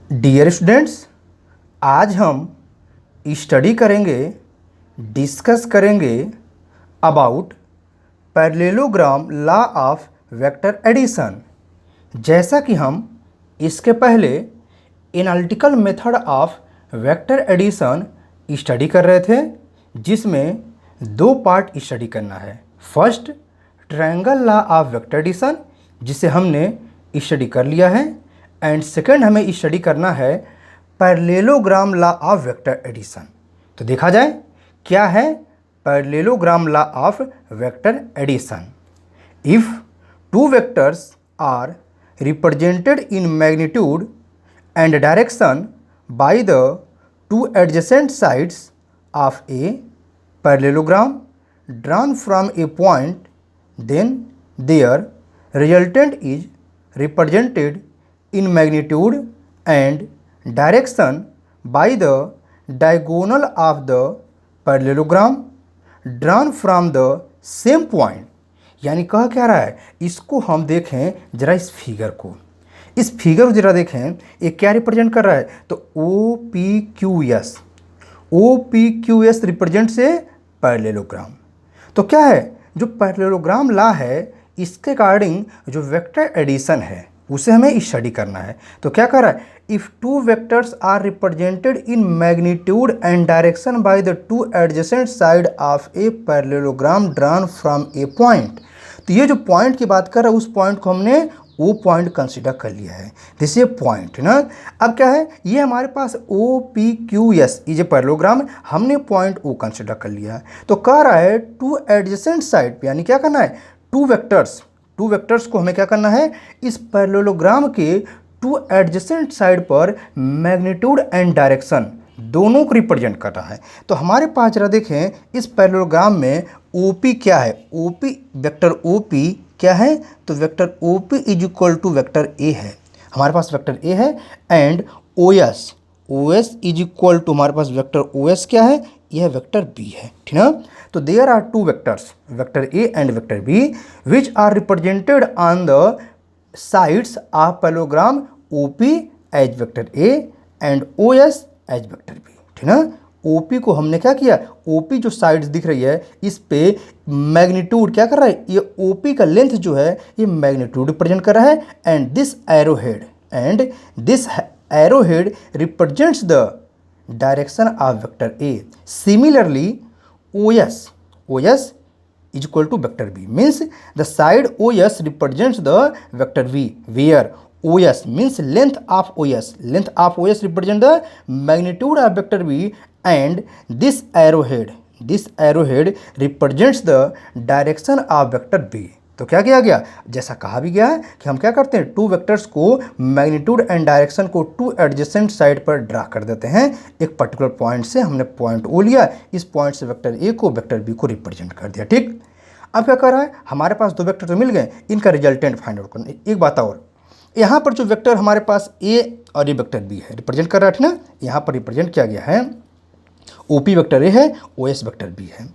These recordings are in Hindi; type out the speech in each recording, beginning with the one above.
डियर स्टूडेंट्स, आज हम स्टडी करेंगे, डिस्कस करेंगे about parallelogram law of vector addition. जैसा कि हम इसके पहले analytical method of vector addition study कर रहे थे, जिसमें दो पार्ट स्टडी करना है। First, triangle law of vector addition, जिसे हमने स्टडी कर लिया है, एंड सेकेंड हमें स्टडी करना है parallelogram law of vector addition. तो देखा जाए क्या है parallelogram law of vector addition. If two vectors are represented in magnitude and direction by the two adjacent sides of a parallelogram drawn from a point, then their resultant is represented in magnitude and direction by the diagonal of the parallelogram drawn from the same point। यानी कह क्या रहा है, इसको हम देखें जरा इस फिगर को, इस फिगर को जरा देखें, ये क्या रिप्रेजेंट कर रहा है। तो O P Q S represent से पैरेललोग्राम। तो क्या है, जो पैरेललोग्राम लॉ है, इसके अकॉर्डिंग जो वेक्टर एडिशन है उसे हमें स्टडी करना है। तो क्या कर रहा है, if two vectors are represented in magnitude and direction by the two adjacent side of a parallelogram drawn from a point. तो ये जो पॉइंट की बात कर रहा है, उस पॉइंट को हमने वो पॉइंट कंसिडर कर लिया है, दिस ये पॉइंट ना। अब क्या है, ये हमारे पास ओ पी क्यू एस ये जो पैरेललोग्राम है, हमने पॉइंट ओ कंसिडर कर लिया है। तो कह रहा है टू एडजेसेंट साइड पे, यानी क्या करना है, टू वेक्टर्स को हमें क्या करना है, इस पैरेललोग्राम के टू एडजेसेंट साइड पर मैग्नीट्यूड एंड डायरेक्शन दोनों को रिप्रेजेंट कर रहा है। तो हमारे पास जरा देखें, इस पैरेललोग्राम में ओपी क्या है, ओपी वेक्टर ओपी क्या है, तो vector OP is equal to vector A है, हमारे पास वेक्टर ए है, and OS is equal to हमारे पास वेक्टर OS क्या है, यह वेक्टर बी है, ठीक ना। तो there are two vectors, vector A and vector B, which are represented on the sides of parallelogram OP as vector A and OS as vector B, ठीक ना। ओपी को हमने क्या किया, ओपी जो साइड्स दिख रही है, इस पे मैग्नीट्यूड क्या कर रहा है, ये ओपी का लेंथ जो है ये मैग्नीट्यूड रिप्रेजेंट कर रहा है, and this arrowhead represents the direction of vector A. Similarly OS is equal to vector B, means the side OS represents the vector V, where OS means length of OS represent the magnitude of vector B, and this arrowhead represents the direction of vector B। तो क्या किया गया, जैसा कहा भी गया है कि हम क्या करते हैं, टू वेक्टर्स को मैग्नीट्यूड एंड डायरेक्शन को टू एडजेसेंट साइड पर ड्रा कर देते हैं। एक पर्टिकुलर पॉइंट से हमने पॉइंट ओ लिया, इस पॉइंट से वेक्टर ए को वेक्टर बी को रिप्रेजेंट कर दिया, ठीक। अब क्या कर रहा है, हमारे पास दो वेक्टर तो मिल गए, इनका रिजल्टेंट फाइंड आउट करना। एक बात और, यहाँ पर जो वेक्टर हमारे पास ए और ये वेक्टर बी है, रिप्रेजेंट कर रहा है ना, यहाँ पर रिप्रेजेंट किया गया है, ओपी वेक्टर ए है, OS वेक्टर बी है।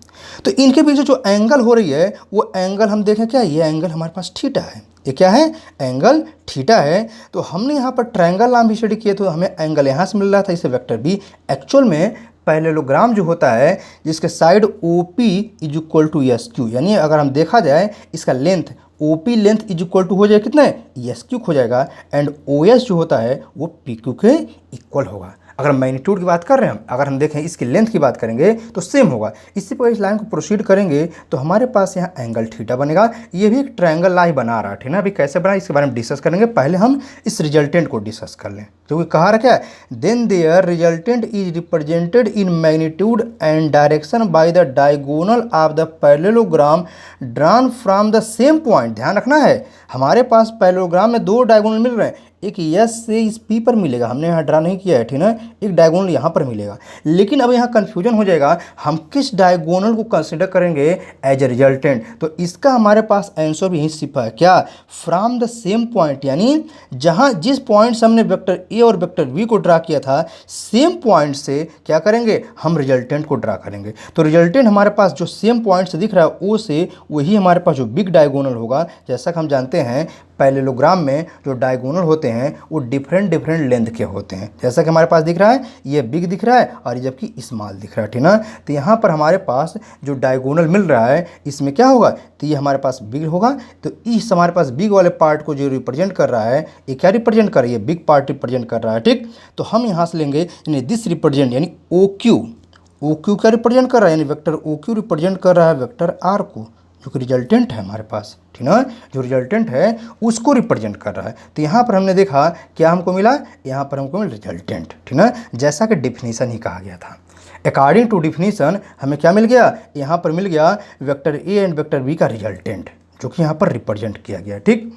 तो इनके बीच जो एंगल हो रही है, वो एंगल हम देखें क्या, ये एंगल हमारे पास थीटा है, ये क्या है, एंगल थीटा है। तो हमने यहाँ पर ट्रायंगल नाम भी स्टडी किए, तो हमें एंगल यहाँ से मिल रहा था, इसे वेक्टर बी। एक्चुअल में पैरेललोग्राम जो होता है, जिसके side OP is equal to SQ, यानी अगर हम देखा जाए इसका length OP length is equal to हो जाए कितना है, SQ हो जाएगा, एंड OS जो होता है वो PQ के इक्वल होगा। अगर मैग्नीट्यूड की बात कर रहे हैं, अगर हम देखें इसकी लेंथ की बात करेंगे तो सेम होगा। इसी पर इस लाइन को प्रोसीड करेंगे तो हमारे पास यहाँ एंगल थीटा बनेगा। ये भी एक ट्रायंगल ला ही बना रहा है, ठीक ना। अभी कैसे बना इसके बारे में डिस्कस करेंगे, पहले हम इस रिजल्टेंट को डिस्कस कर लें। क्योंकि कहा रखा है, then their resultant is represented in magnitude and direction by the diagonal of the parallelogram drawn from the same point. ध्यान रखना है, हमारे पास पैरेललोग्राम में दो डायगोनल मिल रहे हैं, एक एस से इस पी पर मिलेगा, हमने यहाँ ड्रा नहीं किया है, ठीक ना। एक डायगोनल यहाँ पर मिलेगा, लेकिन अब यहाँ कन्फ्यूजन हो जाएगा, हम किस डायगोनल को कंसिडर करेंगे एज ए रिजल्टेंट। तो इसका हमारे पास आंसर भी यहीं छिपा है, क्या, फ्रॉम द सेम पॉइंट, यानी जहाँ जिस पॉइंट से हमने वेक्टर ए और वेक्टर बी को ड्रा किया था, सेम पॉइंट से क्या करेंगे, हम रिजल्टेंट को ड्रा करेंगे। तो रिजल्टेंट हमारे पास जो सेम पॉइंट से दिख रहा है ओ से, वही हमारे पास जो बिग डायगोनल होगा। जैसा कि हम जानते हैं पैरेललोग्राम में जो डायगोनल होते हैं वो डिफरेंट डिफरेंट लेंथ के होते हैं। जैसा कि हमारे पास दिख रहा है, ये बिग दिख रहा है और ये जबकि स्मॉल दिख रहा है, ठीक ना। तो यहाँ पर हमारे पास जो डायगोनल मिल रहा है इसमें क्या होगा, तो ये हमारे पास बिग होगा। तो इस हमारे पास बिग वाले पार्ट को जो रिप्रेजेंट कर रहा है, ये क्या रिप्रेजेंट कर रही है, बिग पार्ट रिप्रेजेंट कर रहा है, ठीक। तो हम यहाँ से लेंगे यानी दिस रिप्रेजेंट, यानी ओ क्यू क्या रिप्रेजेंट कर रहा है, यानी वेक्टर ओ क्यू रिप्रेजेंट कर रहा है वेक्टर आर को, जो कि रिजल्टेंट है हमारे पास, ठीक ना। जो रिजल्टेंट है उसको रिप्रेजेंट कर रहा है। तो यहाँ पर हमने देखा क्या हमको मिला, यहाँ पर हमको मिला रिजल्टेंट, ठीक ना, जैसा कि डिफिनीशन ही कहा गया था। अकॉर्डिंग टू डिफिनीशन हमें क्या मिल गया, यहाँ पर मिल गया vector A and vector B का रिजल्टेंट, जो कि यहाँ पर रिप्रेजेंट किया गया, ठीक।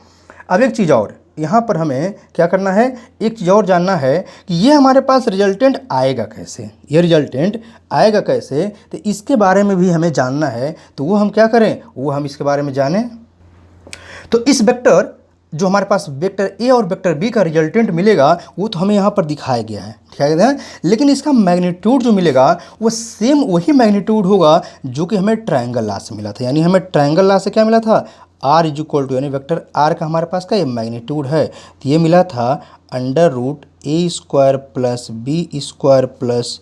अब एक चीज़ और यहाँ पर हमें क्या करना है, एक चीज़ और जानना है कि ये हमारे पास रिजल्टेंट आएगा कैसे, ये रिजल्टेंट आएगा कैसे, तो इसके बारे में भी हमें जानना है। तो वो हम क्या करें, वो हम इसके बारे में जानें। तो इस वेक्टर जो हमारे पास वेक्टर ए और वेक्टर बी का रिजल्टेंट मिलेगा वो तो हमें यहाँ पर दिखाया गया है, दिखाया गया है, लेकिन इसका मैग्नीट्यूड जो मिलेगा वो सेम वही मैग्नीट्यूड होगा जो कि हमें ट्रायंगल लॉ से मिला था। यानी हमें ट्रायंगल लॉ से क्या मिला था, आर इज इक्वल टू, यानी वेक्टर आर का हमारे पास का ये मैग्नीट्यूड है, तो ये मिला था under root A square plus B square plus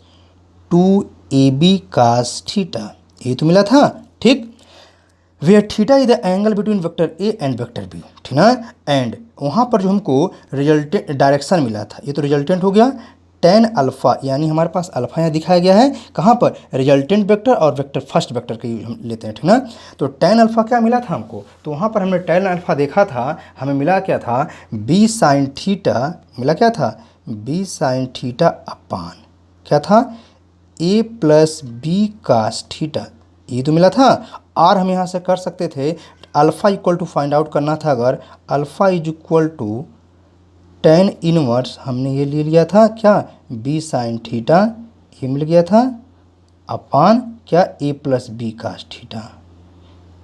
2ab cos theta, ये तो मिला था, ठीक। Where theta is the angle between vector A and vector B, ठीक ना। एंड वहाँ पर जो हमको रिजल्टेंट डायरेक्शन मिला था, ये तो रिजल्टेंट हो गया tan अल्फ़ा, यानी हमारे पास अल्फ़ा यहाँ दिखाया गया है, कहाँ पर, रिजल्टेंट वेक्टर और वेक्टर फर्स्ट वेक्टर के हम लेते हैं, ठीक ना। तो tan अल्फ़ा क्या मिला था हमको, तो वहाँ पर हमने tan अल्फ़ा देखा था, हमें मिला क्या था, b sin थीटा, मिला क्या था, b sin थीटा अपान क्या था, a plus B cos theta, ये तो मिला था। और हम यहाँ से कर सकते थे alpha equal to find out करना था, अगर alpha is equal to tan inverse, हमने ये ले लिया था क्या, b sin थीटा, ये मिल गया था अपान क्या, a plus B cos theta,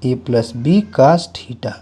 a plus B cos theta,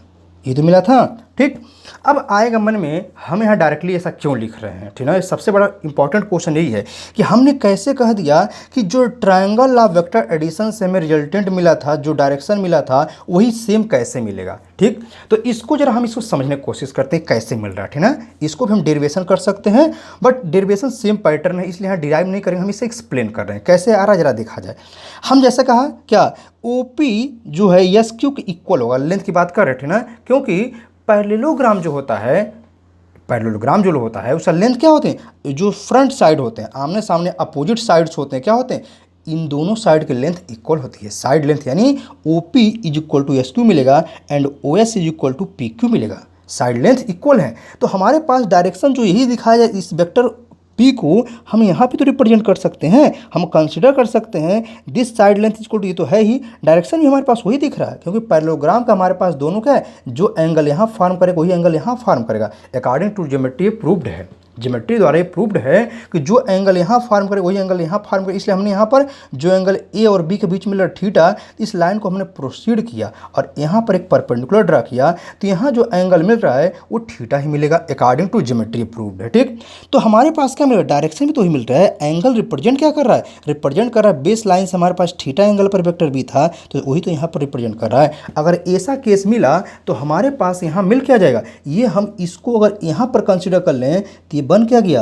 ये तो मिला था, ठीक। अब आएगा मन में हम यहाँ डायरेक्टली ऐसा क्यों लिख रहे हैं, ठीक है। सबसे बड़ा इंपॉर्टेंट क्वेश्चन यही है कि हमने कैसे कह दिया कि जो ट्रायंगल लॉ वेक्टर एडिशन से हमें रिजल्टेंट मिला था, जो डायरेक्शन मिला था वही सेम कैसे मिलेगा, ठीक। तो इसको जरा हम इसको समझने की कोशिश करते हैं कैसे मिल रहा है, ठीक ना। इसको भी हम डेरिवेशन कर सकते हैं, बट डेरिवेशन सेम पैटर्न है इसलिए यहाँ डिराइव नहीं करेंगे, हम इसे एक्सप्लेन कर रहे हैं कैसे आ रहा है, जरा देखा जाए। हम जैसे कहा क्या, OP जो है एस क्यू के इक्वल होगा, लेंथ की बात कर रहे थे ना, क्योंकि पैरेललोग्राम जो होता है, पैरेललोग्राम जो होता है उसका लेंथ क्या होते हैं, जो फ्रंट साइड होते हैं, आमने सामने अपोजिट साइड्स होते हैं, क्या होते हैं, इन दोनों साइड की लेंथ इक्वल होती है। साइड लेंथ यानी OP is equal to SQ मिलेगा and OS is equal to PQ मिलेगा, साइड लेंथ इक्वल है। तो हमारे पास डायरेक्शन जो यही दिखाया जाए, इस वेक्टर P को हम यहाँ पे तो रिप्रेजेंट कर सकते हैं, हम कंसिडर कर सकते हैं this side length equal to, ये तो है ही, डायरेक्शन भी हमारे पास वही दिख रहा है, क्योंकि पैरेललोग्राम का हमारे पास दोनों क्या है, जो एंगल यहाँ फॉर्म करेगा वही एंगल यहाँ फॉर्म करेगा। अकॉर्डिंग टू ज्योमेट्री प्रूव्ड है, ज्योमेट्री द्वारा ये प्रूव्ड है कि जो एंगल यहाँ फॉर्म करे वही एंगल यहाँ फॉर्म करे। इसलिए हमने यहाँ पर जो एंगल ए और बी के बीच में मिल रहा थीटा, इस लाइन को हमने प्रोसीड किया और यहाँ पर एक परपेंडिकुलर ड्रा किया, तो यहाँ जो एंगल मिल रहा है वो थीटा ही मिलेगा, अकॉर्डिंग टू ज्योमेट्री प्रूव्ड है, ठीक। तो हमारे पास क्या मिल रहा है, डायरेक्शन भी तो ही मिल रहा है, एंगल रिप्रेजेंट क्या कर रहा है, रिप्रेजेंट कर रहा है बेस लाइन से हमारे पास थीटा एंगल पर वेक्टर बी था, तो वही तो यहाँ पर रिप्रेजेंट कर रहा है। अगर ऐसा केस मिला तो हमारे पास यहाँ मिल क्या जाएगा, ये हम इसको अगर यहाँ पर कंसिडर कर लें तो ये बन क्या गया,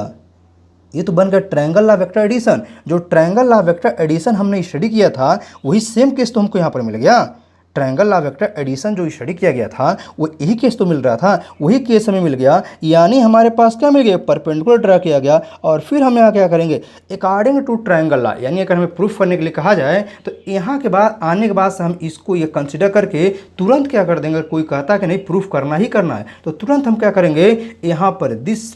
ये तो बन गया ट्रायंगल लॉ वेक्टर एडिशन। जो ट्रायंगल लॉ वेक्टर एडिशन हमने स्टडी किया था वही सेम केस तो हमको यहाँ पर मिल गया। ट्रायंगल लॉ वेक्टर एडिशन जो स्टडी किया गया था वो यही केस तो मिल रहा था, वही केस हमें मिल गया। यानी हमारे पास क्या मिल गया, परपेंडिकुलर ड्रा किया गया और फिर हम यहाँ क्या करेंगे, अकॉर्डिंग टू ट्रायंगल लॉ, यानी अगर हमें प्रूफ करने के लिए कहा जाए तो यहाँ के बाद आने के बाद से हम इसको ये कंसिडर करके तुरंत क्या कर देंगे, कोई कहता कि नहीं प्रूफ करना ही करना है तो तुरंत हम क्या करेंगे, यहाँ पर दिस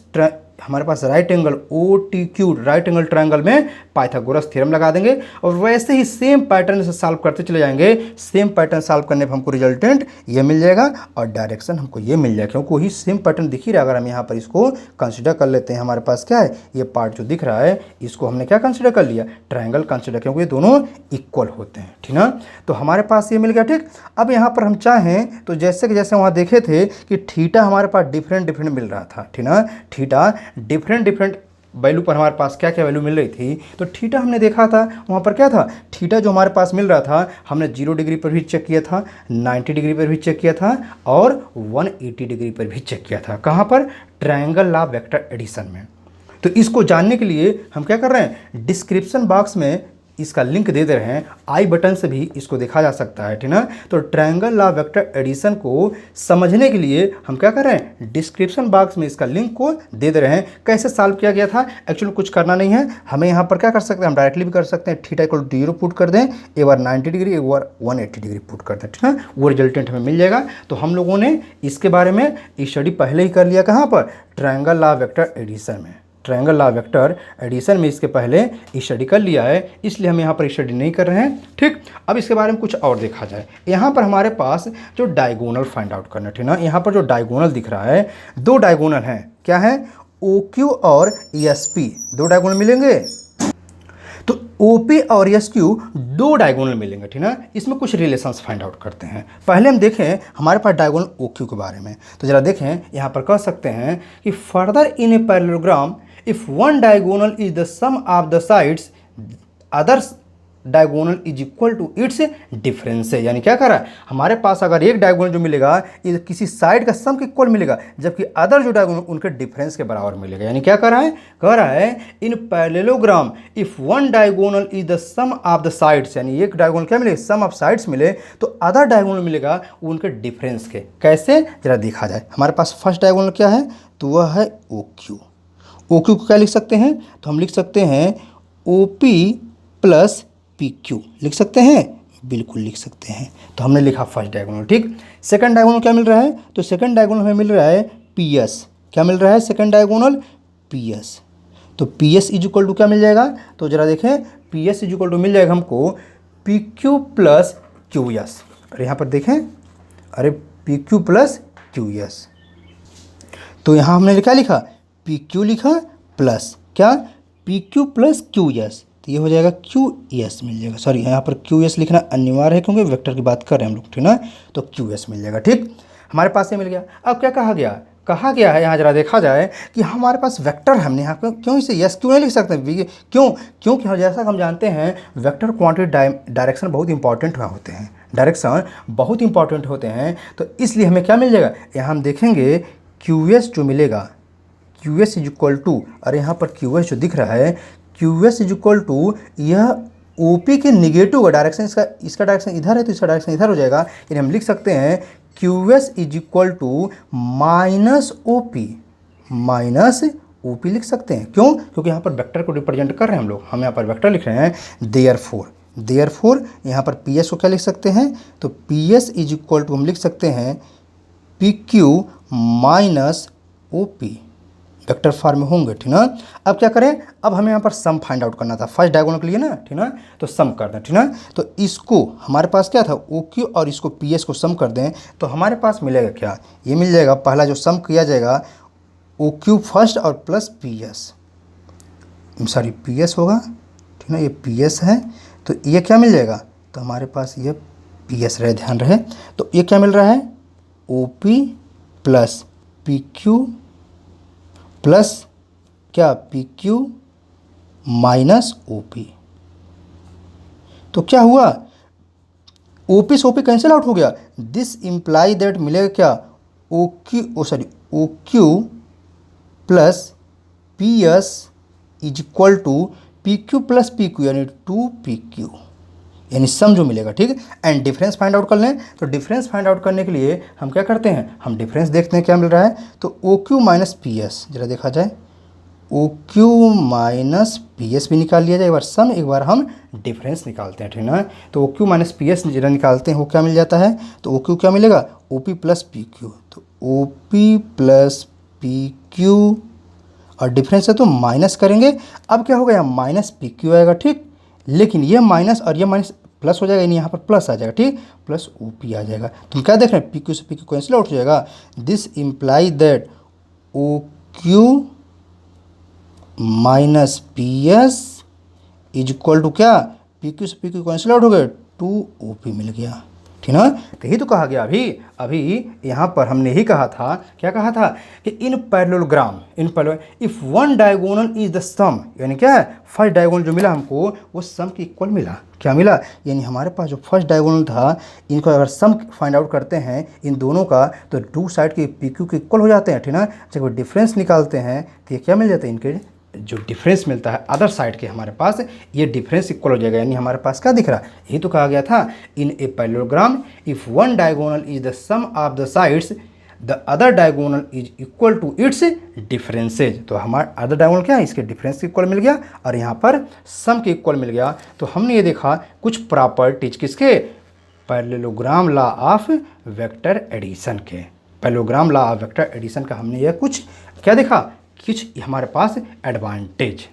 हमारे पास right angle OTQ right angle triangle में पाइथागोरस थ्योरम लगा देंगे और वैसे ही सेम पैटर्न से सॉल्व करते चले जाएंगे। सेम पैटर्न सॉल्व करने पर हमको रिजल्टेंट ये मिल जाएगा और डायरेक्शन हमको ये मिल जाएगा, क्योंकि वही सेम पैटर्न दिख ही रहा है। अगर हम यहाँ पर इसको कंसिडर कर लेते हैं, हमारे पास क्या है, ये पार्ट जो दिख रहा है इसको हमने क्या कंसिडर कर लिया, ट्रायंगल कंसिडर, क्योंकि ये दोनों इक्वल होते हैं, ठीक ना। तो हमारे पास ये मिल गया, ठीक। अब यहाँ पर हम चाहें तो जैसे कि जैसे वहाँ देखे थे कि थीटा हमारे पास डिफरेंट मिल रहा था, ठीक ना, थीटा डिफरेंट वैल्यू पर हमारे पास क्या क्या वैल्यू मिल रही थी, तो थीटा हमने देखा था वहाँ पर क्या था, थीटा जो हमारे पास मिल रहा था हमने 0 डिग्री पर भी चेक किया था, 90 डिग्री पर भी चेक किया था और 180 डिग्री पर भी चेक किया था। कहाँ पर, ट्रायंगल लॉ वेक्टर एडिशन में। तो इसको जानने के लिए हम क्या कर रहे हैं, डिस्क्रिप्शन बॉक्स में इसका लिंक दे रहे हैं, आई बटन से भी इसको देखा जा सकता है, ठीक ना। तो ट्रायंगल लॉ वेक्टर एडिशन को समझने के लिए हम क्या कर रहे हैं, डिस्क्रिप्शन बॉक्स में इसका लिंक को दे रहे हैं। कैसे सॉल्व किया गया था, एक्चुअली कुछ करना नहीं है हमें, यहाँ पर क्या कर सकते हैं, हम डायरेक्टली भी कर सकते हैं, थीटा इक्वल 0 पुट कर दें, एक बार 90 डिग्री एक बार 180 डिग्री पुट कर दें, ठीक है, वो रिजल्टेंट हमें मिल जाएगा। तो हम लोगों ने इसके बारे में स्टडी पहले ही कर लिया, कहाँ पर, ट्रायंगल लॉ वेक्टर एडिशन में। ट्रायंगल लॉ वेक्टर एडिशन में इसके पहले स्टडी कर लिया है, इसलिए हम यहाँ पर स्टडी नहीं कर रहे हैं, ठीक। अब इसके बारे में कुछ और देखा जाए। यहाँ पर हमारे पास जो डायगोनल फाइंड आउट करना, ठीक ना। यहाँ पर जो डायगोनल दिख रहा है, दो डायगोनल हैं, क्या है, OQ और ESP, दो डायगोनल मिलेंगे। तो OP और SQ दो डायगोनल मिलेंगे, ठीक ना। इसमें कुछ रिलेशंस फाइंड आउट करते हैं। पहले हम देखें हमारे पास डायगोनल OQ के बारे में, तो जरा देखें यहाँ पर कह सकते हैं कि further in a parallelogram if one diagonal is the sum of the sides others diagonal is equal to its difference है। यानी क्या कर रहा है, हमारे पास अगर एक डायगोनल जो मिलेगा ये किसी साइड का सम के इक्वल मिलेगा, जबकि अदर जो डायगोनल उनके डिफरेंस के बराबर मिलेगा। यानी क्या कर रहा है, कह रहा है in parallelogram if one diagonal is the sum of the sides, यानी एक डायगोनल क्या मिले, सम ऑफ साइड्स मिले, तो अदर डायगोनल मिलेगा उनके डिफरेंस के। कैसे, जरा देखा जाए। हमारे पास फर्स्ट डायगोनल क्या है, तो वह है OQ। OQ को क्या लिख सकते हैं, तो हम लिख सकते हैं OP प्लस PQ, लिख सकते हैं, बिल्कुल लिख सकते हैं। तो हमने लिखा फर्स्ट डायगोनल, ठीक। सेकंड डायगोनल क्या मिल रहा है, तो सेकंड डायगोनल हमें मिल रहा है PS। क्या मिल रहा है सेकंड डायगोनल, PS। तो PS इज इक्वल टू क्या मिल जाएगा, तो जरा देखें, PS इज इक्वल टू मिल जाएगा हमको PQ प्लस QS। और यहाँ पर देखें, अरे PQ प्लस QS, तो यहाँ हमने क्या लिखा, PQ लिखा प्लस क्या, PQ प्लस QS, तो ये हो जाएगा QS मिल जाएगा। सॉरी, यहाँ पर QS लिखना अनिवार्य है क्योंकि वेक्टर की बात कर रहे हैं हम लोग, ठीक ना। तो QS मिल जाएगा, ठीक, हमारे पास ये मिल गया। अब क्या कहा गया, कहा गया है यहाँ जरा देखा जाए कि हमारे पास वेक्टर, हमने यहाँ पर क्यों इसे यस क्यों नहीं लिख सकते, क्यों, क्योंकि जैसा हम जानते हैं वेक्टर क्वांटिटी डायरेक्शन बहुत इंपॉर्टेंट होते हैं, डायरेक्शन बहुत इंपॉर्टेंट होते हैं। तो इसलिए हमें क्या मिल जाएगा, यहाँ हम देखेंगे QS जो मिलेगा, QS इज इक्वल टू, और यहाँ पर QS जो दिख रहा है QS इज इक्वल टू, यह OP के निगेटिव का डायरेक्शन, इसका डायरेक्शन इधर है तो इसका डायरेक्शन इधर हो जाएगा। यानी हम लिख सकते हैं QS is equal to minus OP लिख सकते हैं। क्यों, क्योंकि यहाँ पर वेक्टर को रिप्रेजेंट कर रहे हैं हम लोग, हम यहाँ पर वेक्टर लिख रहे हैं। देयरफॉर यहाँ पर PS को क्या लिख सकते हैं, तो PS इज इक्वल टू हम लिख सकते हैं PQ minus OP, vector form में होंगे, ठीक ना। अब क्या करें, अब हमें यहाँ पर सम फाइंड आउट करना था फर्स्ट डायगोनल के लिए ना, ठीक ना। तो सम कर दें, ठीक ना। तो इसको हमारे पास क्या था, OQ और इसको PS को सम कर दें, तो हमारे पास मिलेगा क्या, ये मिल जाएगा, पहला जो सम किया जाएगा OQ फर्स्ट और प्लस PS होगा, ठीक ना। ये PS है, तो ये क्या मिल जाएगा, तो हमारे पास ये PS रहे, ध्यान रहे। तो ये क्या मिल रहा है, OP प्लस PQ प्लस क्या, PQ माइनस OP। तो क्या हुआ, OP से OP कैंसिल आउट हो गया, दिस इम्प्लाई दैट मिलेगा क्या, OQ plus PS is equal to PQ plus PQ, यानी 2PQ, यानी सम जो मिलेगा, ठीक। एंड डिफरेंस फाइंड आउट कर लें, तो डिफरेंस फाइंड आउट करने के लिए हम क्या करते हैं, हम डिफरेंस देखते हैं क्या मिल रहा है। तो OQ माइनस PS, जरा देखा जाए, OQ माइनस PS भी निकाल लिया जाए, एक बार सम एक बार हम डिफरेंस निकालते हैं, ठीक ना। तो OQ माइनस PS जरा निकालते हैं, वो क्या मिल जाता है, तो OQ क्या मिलेगा, OP प्लस PQ, तो OP प्लस PQ, और डिफरेंस है तो माइनस करेंगे। अब क्या होगा, यहाँ माइनस PQ आएगा, ठीक, लेकिन ये माइनस और ये माइनस प्लस हो जाएगा, यानी यहाँ पर प्लस आ जाएगा, ठीक, प्लस OP आ जाएगा। तुम क्या देख रहे हैं, PQ से PQ कैंसिल आउट हो जाएगा, this imply that OQ minus PS is equal to क्या, PQ से PQ कैंसिल आउट हो गए, 2OP मिल गया, ठीक। ठीक ना। तो यही तो कहा गया अभी यहाँ पर हमने ही कहा था, क्या कहा था कि in parallelogram if one diagonal is the sum, यानी क्या है, फर्स्ट डायगोनल जो मिला हमको वो सम के इक्वल मिला। क्या मिला, यानी हमारे पास जो फर्स्ट डायगोनल था, इनको अगर सम फाइंड आउट करते हैं इन दोनों का तो टू साइड के पी क्यू के इक्वल हो जाते हैं, ठीक ना। जब वो डिफरेंस निकालते हैं तो ये क्या मिल जाता है, इनके जो डिफरेंस मिलता है अदर साइड के हमारे पास ये डिफरेंस इक्वल हो जाएगा। यानी हमारे पास क्या दिख रहा है, यही तो कहा गया था in a parallelogram if one diagonal is the sum of the sides the other diagonal is equal to its differences. तो हमारा अदर डायगोनल क्या है, इसके डिफरेंस के इक्वल मिल गया और यहाँ पर सम के इक्वल मिल गया। तो हमने ये देखा कुछ प्रॉपर्टीज किसके, parallelogram law of vector addition के। Parallelogram law of vector addition का हमने ये कुछ क्या देखा, कुछ हमारे पास एडवांटेज।